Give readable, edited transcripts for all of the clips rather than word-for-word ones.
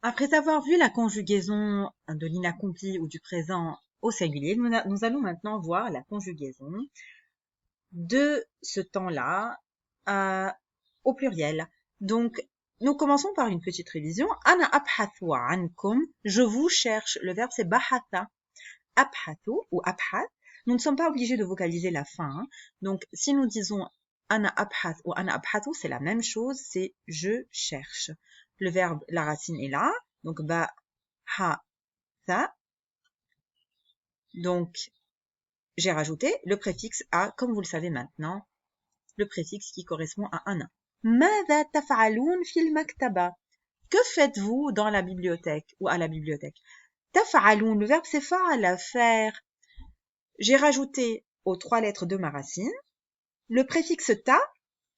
Après avoir vu la conjugaison de l'inaccompli ou du présent au singulier, nous allons maintenant voir la conjugaison de ce temps-là au pluriel. Donc, nous commençons par une petite révision. Ana abhathu ankum. Je vous cherche. Le verbe c'est bahatha. Abhathu ou abhath. Nous ne sommes pas obligés de vocaliser la fin. Hein. Donc, si nous disons ana abhath ou ana abhathu, c'est la même chose. C'est je cherche. Le verbe, la racine est là. Donc, bahatha. Donc, j'ai rajouté le préfixe a, comme vous le savez maintenant, le préfixe qui correspond à ana. ماذا تفعلون في المكتبة? Que faites-vous dans la bibliothèque ou à la bibliothèque? تفعلون, le verbe c'est fa'ala, faire. J'ai rajouté aux 3 lettres de ma racine le préfixe ta,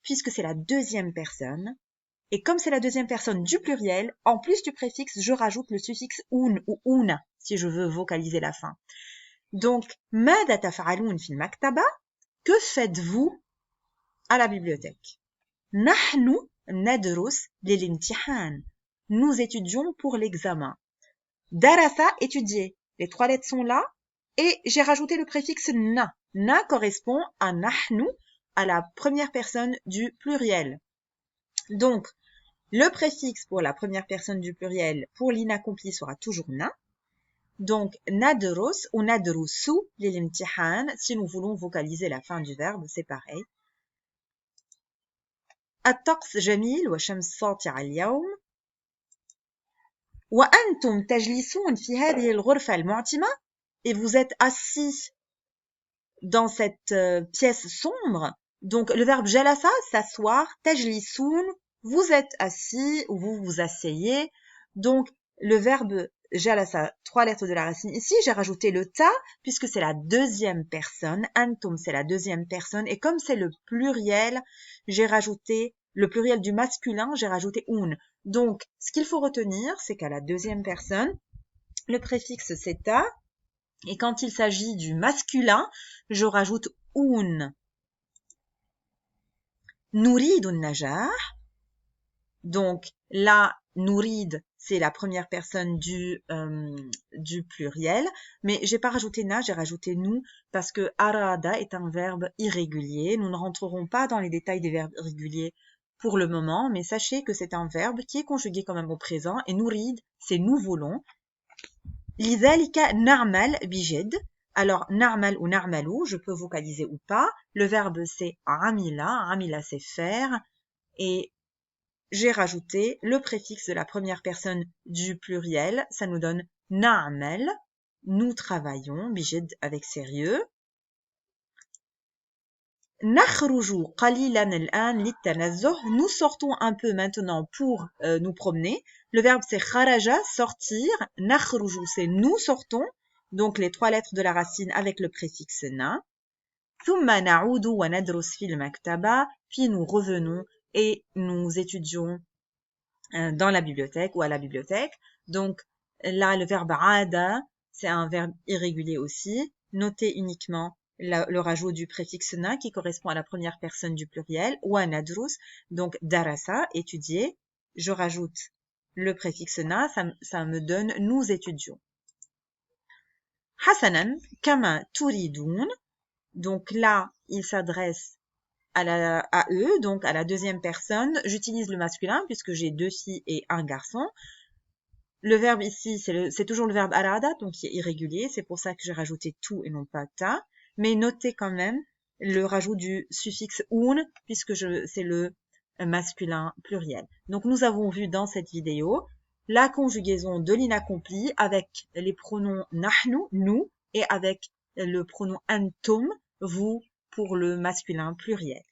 puisque c'est la deuxième personne. Et comme c'est la deuxième personne du pluriel, en plus du préfixe, je rajoute le suffixe un ou una, si je veux vocaliser la fin. Donc, ماذا تفعلون في المكتبة? Que faites-vous à la bibliothèque? نحن ندرس للامتحان. Nous étudions pour l'examen. Darasa, étudier. Les 3 lettres sont là. Et j'ai rajouté le préfixe na. Na correspond à nahnu, à la première personne du pluriel. Donc, le préfixe pour la première personne du pluriel, pour l'inaccompli, sera toujours na. Donc, nadrus ou nadrusu للامتحان, si nous voulons vocaliser la fin du verbe, c'est pareil. الطقس جميل وشمس ساطعة اليوم. وأنتم تجلسون في هذه الغرفة المعتمة. Et vous êtes assis dans cette pièce sombre. Donc, le verbe jalasa, s'asseoir. Tajlisoun, vous êtes assis ou vous vous asseyez. Donc, le verbe jalasa, 3 lettres de la racine. Ici, j'ai rajouté le ta, puisque c'est la deuxième personne. Antum, c'est la deuxième personne. Et comme c'est le pluriel, j'ai rajouté le pluriel du masculin, j'ai rajouté un. Donc, ce qu'il faut retenir, c'est qu'à la deuxième personne, le préfixe c'est ta. Et quand il s'agit du masculin, je rajoute un. Nourid un najah. Donc là, nourid, c'est la première personne du pluriel. Mais j'ai pas rajouté na, j'ai rajouté nous parce que arada est un verbe irrégulier. Nous ne rentrerons pas dans les détails des verbes irréguliers pour le moment, mais sachez que c'est un verbe qui est conjugué quand même au présent. Et nourid, c'est nous voulons. لذلك نعمل بجد. Alors, na'mal ou na'malu, je peux vocaliser ou pas. Le verbe, c'est amila. Amila, c'est faire. Et j'ai rajouté le préfixe de la première personne du pluriel. Ça nous donne na'mal. Nous travaillons, bijid, avec sérieux. نخرج قليلا الآن للتنزه. Nous sortons un peu maintenant pour nous promener. Le verbe c'est kharaja, sortir. نخرج, c'est nous sortons. Donc les 3 lettres de la racine avec le préfixe na. ثم نعود وندرس في المكتبة. Puis nous revenons et nous étudions dans la bibliothèque ou à la bibliothèque. Donc là le verbe ada, c'est un verbe irrégulier aussi. Notez uniquement le rajout du préfixe na qui correspond à la première personne du pluriel, ou à nadrus, donc darasa, étudier. Je rajoute le préfixe na, ça me donne nous étudions. Hasanan, kama turidoun. Donc là, il s'adresse à eux, donc à la deuxième personne. J'utilise le masculin puisque j'ai 2 filles et un garçon. Le verbe ici, c'est toujours le verbe arada, donc qui est irrégulier. C'est pour ça que j'ai rajouté tout et non pas ta. Mais notez quand même le rajout du suffixe un, puisque c'est le masculin pluriel. Donc, nous avons vu dans cette vidéo la conjugaison de l'inaccompli avec les pronoms nahnu, nous, et avec le pronom antum, vous, pour le masculin pluriel.